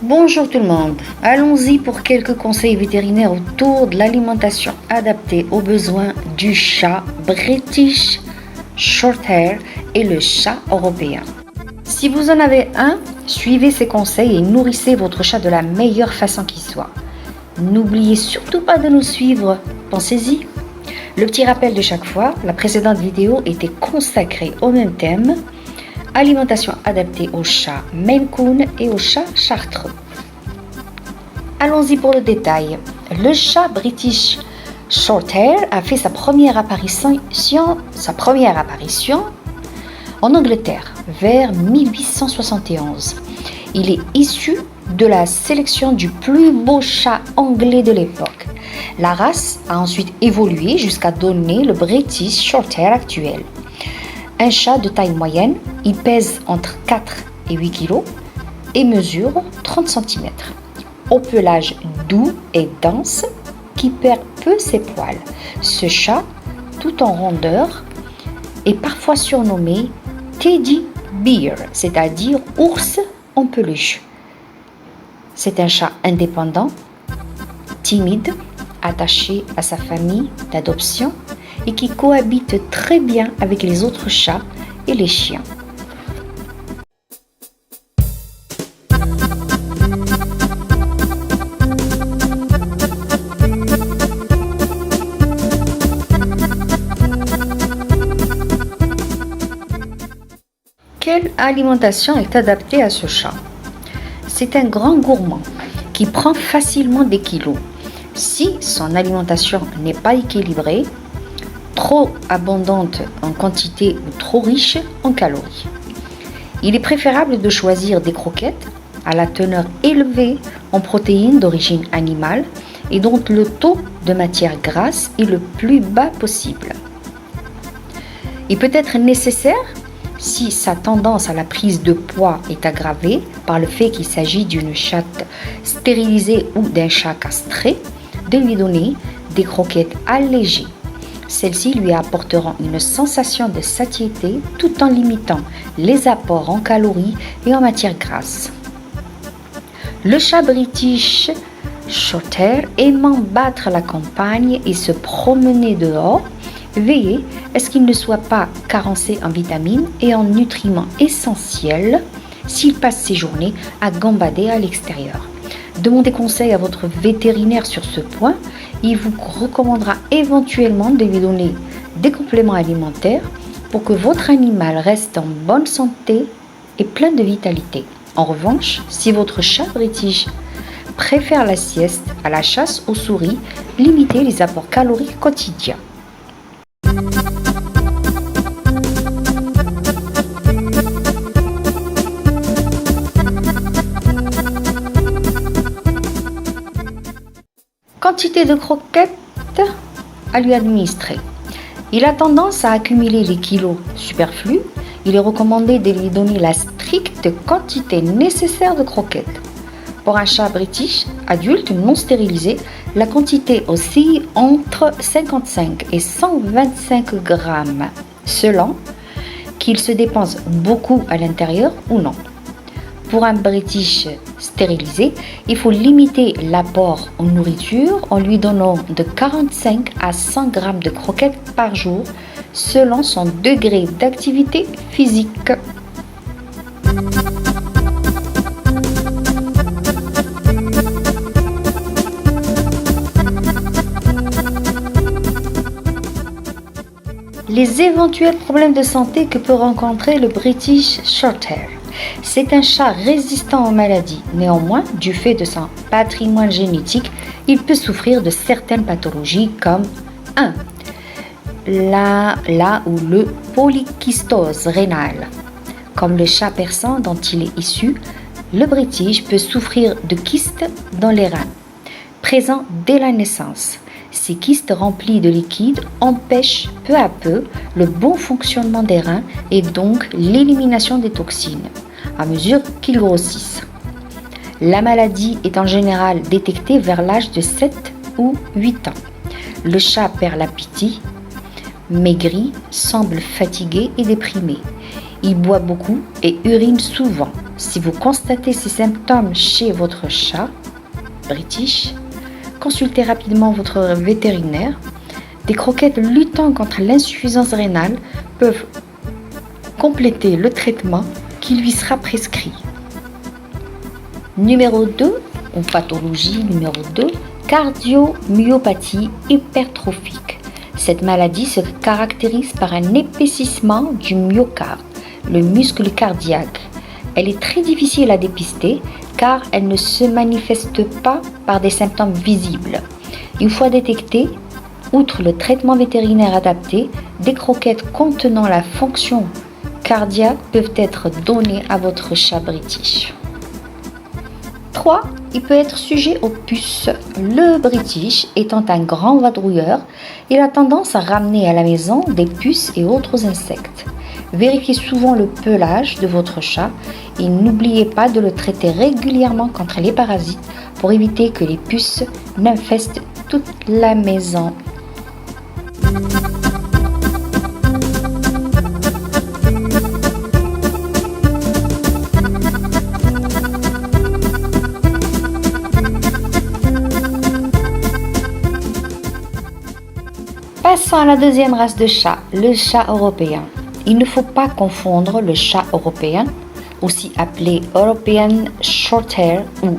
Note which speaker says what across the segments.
Speaker 1: Bonjour tout le monde, allons-y pour quelques conseils vétérinaires autour de l'alimentation adaptée aux besoins du chat British Shorthair et le chat européen. Si vous en avez un, suivez ces conseils et nourrissez votre chat de la meilleure façon qui soit. N'oubliez surtout pas de nous suivre, pensez-y. Le petit rappel de chaque fois, la précédente vidéo était consacrée au même thème, alimentation adaptée aux chats Maine Coon et aux chats chartreux. Allons-y pour le détail. Le chat British Shorthair a fait sa première apparition en Angleterre vers 1871. Il est issu de la sélection du plus beau chat anglais de l'époque. La race a ensuite évolué jusqu'à donner le British Shorthair actuel. Un chat de taille moyenne, il pèse entre 4 et 8 kg et mesure 30 cm. Au pelage doux et dense qui perd peu ses poils. Ce chat, tout en rondeur, est parfois surnommé Teddy Bear, c'est-à-dire ours en peluche. C'est un chat indépendant, timide, attaché à sa famille d'adoption et qui cohabite très bien avec les autres chats et les chiens. Quelle alimentation est adaptée à ce chat? C'est un grand gourmand qui prend facilement des kilos. Si son alimentation n'est pas équilibrée, trop abondante en quantité ou trop riche en calories. Il est préférable de choisir des croquettes à la teneur élevée en protéines d'origine animale et dont le taux de matière grasse est le plus bas possible. Il peut être nécessaire, si sa tendance à la prise de poids est aggravée par le fait qu'il s'agit d'une chatte stérilisée ou d'un chat castré, de lui donner des croquettes allégées. Celles-ci lui apporteront une sensation de satiété tout en limitant les apports en calories et en matière grasse. Le chat British Shorthair aimant battre la campagne et se promener dehors, veillez à ce qu'il ne soit pas carencé en vitamines et en nutriments essentiels s'il passe ses journées à gambader à l'extérieur. Demandez conseil à votre vétérinaire sur ce point. Il vous recommandera éventuellement de lui donner des compléments alimentaires pour que votre animal reste en bonne santé et plein de vitalité. En revanche, si votre chat British préfère la sieste à la chasse aux souris, limitez les apports caloriques quotidiens. Quantité de croquettes à lui administrer. Il a tendance à accumuler les kilos superflus. Il est recommandé de lui donner la stricte quantité nécessaire de croquettes. Pour un chat British adulte non stérilisé, la quantité oscille entre 55 et 125 grammes, selon qu'il se dépense beaucoup à l'intérieur ou non. Pour un British stérilisé, il faut limiter l'apport en nourriture en lui donnant de 45 à 100 grammes de croquettes par jour selon son degré d'activité physique. Les éventuels problèmes de santé que peut rencontrer le British Shorthair. C'est un chat résistant aux maladies. Néanmoins, du fait de son patrimoine génétique, il peut souffrir de certaines pathologies comme 1. La ou le polykystose rénale. Comme le chat persan dont il est issu, le British peut souffrir de kystes dans les reins, présents dès la naissance. Ces kystes remplis de liquide empêchent peu à peu le bon fonctionnement des reins et donc l'élimination des toxines à mesure qu'ils grossissent. La maladie est en général détectée vers l'âge de 7 ou 8 ans. Le chat perd l'appétit, maigrit, semble fatigué et déprimé. Il boit beaucoup et urine souvent. Si vous constatez ces symptômes chez votre chat British, consultez rapidement votre vétérinaire. Des croquettes luttant contre l'insuffisance rénale peuvent compléter le traitement qui lui sera prescrit. Numéro 2, ou pathologie numéro 2, cardiomyopathie hypertrophique. Cette maladie se caractérise par un épaississement du myocarde, le muscle cardiaque. Elle est très difficile à dépister car elle ne se manifeste pas par des symptômes visibles. Une fois détectée, outre le traitement vétérinaire adapté, des croquettes contenant la fonction cardiaque peuvent être données à votre chat British. 3. Il peut être sujet aux puces. Le British étant un grand vadrouilleur, il a tendance à ramener à la maison des puces et autres insectes. Vérifiez souvent le pelage de votre chat et n'oubliez pas de le traiter régulièrement contre les parasites pour éviter que les puces n'infestent toute la maison. Passons à la deuxième race de chat, le chat européen. Il ne faut pas confondre le chat européen, aussi appelé European Shorthair ou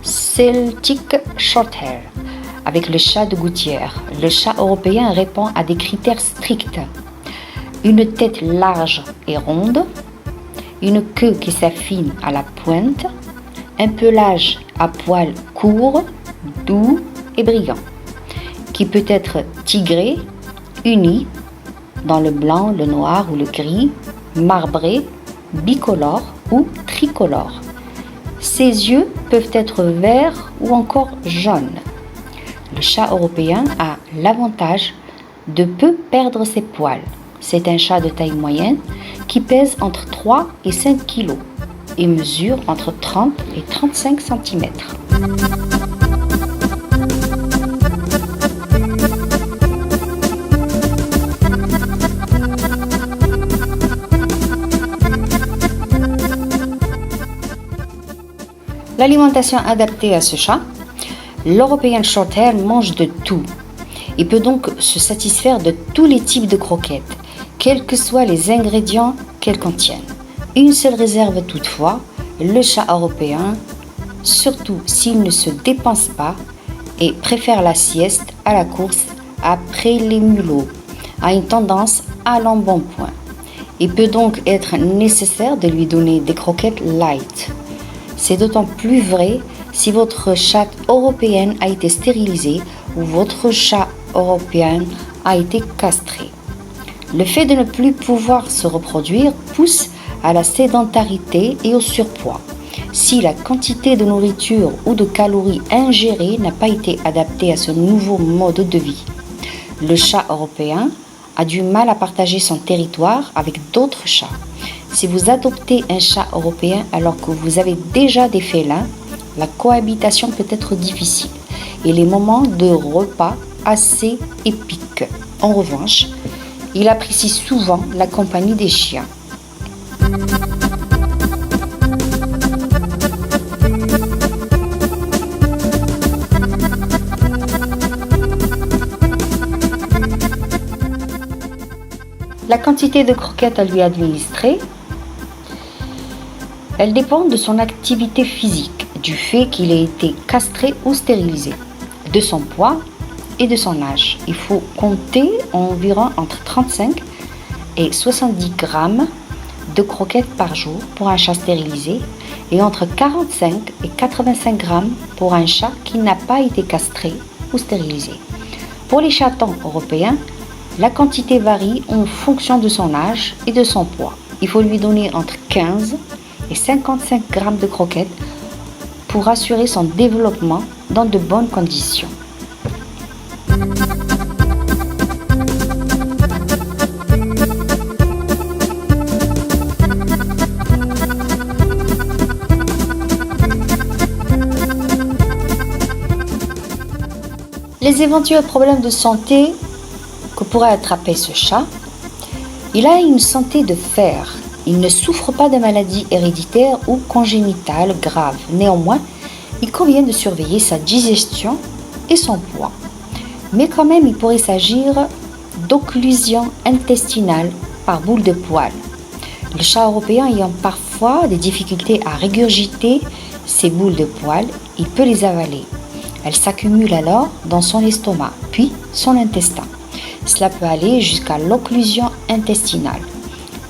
Speaker 1: Celtic Shorthair, avec le chat de gouttière. Le chat européen répond à des critères stricts. Une tête large et ronde, une queue qui s'affine à la pointe, un pelage à poils courts, doux et brillant, qui peut être tigré, uni, dans le blanc, le noir ou le gris, marbré, bicolore ou tricolore. Ses yeux peuvent être verts ou encore jaunes. Le chat européen a l'avantage de peu perdre ses poils. C'est un chat de taille moyenne qui pèse entre 3 et 5 kg et mesure entre 30 et 35 cm. L'alimentation adaptée à ce chat, l'European Shorthair mange de tout. Il peut donc se satisfaire de tous les types de croquettes, quels que soient les ingrédients qu'elles contiennent. Une seule réserve toutefois, le chat européen, surtout s'il ne se dépense pas et préfère la sieste à la course après les mulots, a une tendance à l'embonpoint. Il peut donc être nécessaire de lui donner des croquettes light. C'est d'autant plus vrai si votre chatte européenne a été stérilisée ou votre chat européen a été castré. Le fait de ne plus pouvoir se reproduire pousse à la sédentarité et au surpoids, si la quantité de nourriture ou de calories ingérées n'a pas été adaptée à ce nouveau mode de vie. Le chat européen a du mal à partager son territoire avec d'autres chats. Si vous adoptez un chat européen alors que vous avez déjà des félins, la cohabitation peut être difficile et les moments de repas assez épiques. En revanche, il apprécie souvent la compagnie des chiens. La quantité de croquettes à lui administrer, elle dépend de son activité physique, du fait qu'il ait été castré ou stérilisé, de son poids et de son âge. Il faut compter environ entre 35 et 70 grammes de croquettes par jour pour un chat stérilisé et entre 45 et 85 grammes pour un chat qui n'a pas été castré ou stérilisé. Pour les chatons européens, la quantité varie en fonction de son âge et de son poids. Il faut lui donner entre 15 et 55 grammes de croquettes pour assurer son développement dans de bonnes conditions. Les éventuels problèmes de santé que pourrait attraper ce chat: il a une santé de fer. Il ne souffre pas de maladies héréditaires ou congénitales graves. Néanmoins, il convient de surveiller sa digestion et son poids. Mais quand même, il pourrait s'agir d'occlusion intestinale par boule de poil. Le chat européen ayant parfois des difficultés à régurgiter ces boules de poil, il peut les avaler. Elles s'accumulent alors dans son estomac, puis son intestin. Cela peut aller jusqu'à l'occlusion intestinale.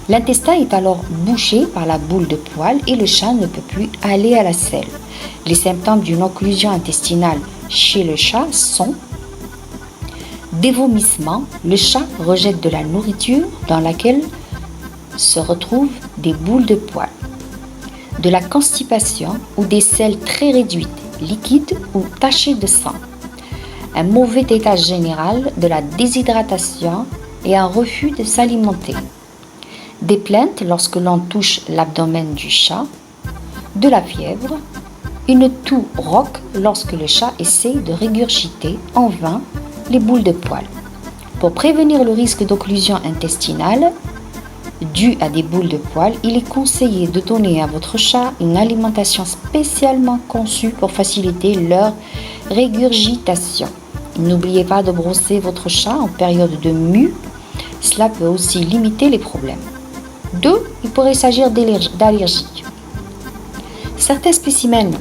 Speaker 1: L'intestin est alors bouché par la boule de poil et le chat ne peut plus aller à la selle. Les symptômes d'une occlusion intestinale chez le chat sont des vomissements. Le chat rejette de la nourriture dans laquelle se retrouvent des boules de poil, de la constipation ou des selles très réduites, liquides ou tachées de sang, un mauvais état général, de la déshydratation et un refus de s'alimenter, des plaintes lorsque l'on touche l'abdomen du chat, de la fièvre, une toux rauque lorsque le chat essaie de régurgiter en vain les boules de poil. Pour prévenir le risque d'occlusion intestinale due à des boules de poil, il est conseillé de donner à votre chat une alimentation spécialement conçue pour faciliter leur régurgitation. N'oubliez pas de brosser votre chat en période de mue, cela peut aussi limiter les problèmes. 2. Il pourrait s'agir d'allergies. Certains spécimens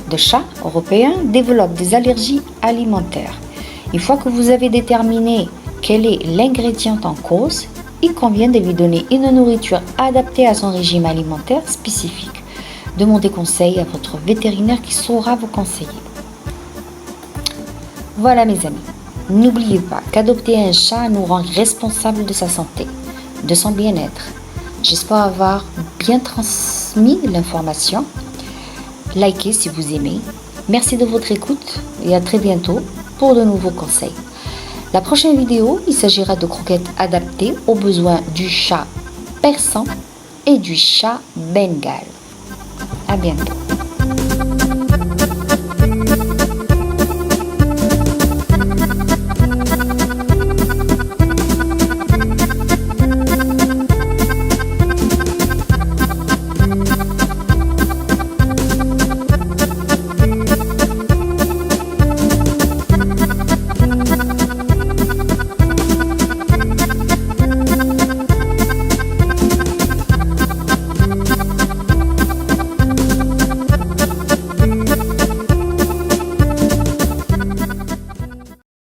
Speaker 1: de chats européens développent des allergies alimentaires. Une fois que vous avez déterminé quel est l'ingrédient en cause, il convient de lui donner une nourriture adaptée à son régime alimentaire spécifique. Demandez conseil à votre vétérinaire qui saura vous conseiller. Voilà mes amis, n'oubliez pas qu'adopter un chat nous rend responsables de sa santé, de son bien-être. J'espère avoir bien transmis l'information. Likez si vous aimez. Merci de votre écoute et à très bientôt pour de nouveaux conseils. La prochaine vidéo, il s'agira de croquettes adaptées aux besoins du chat persan et du chat bengale. À bientôt.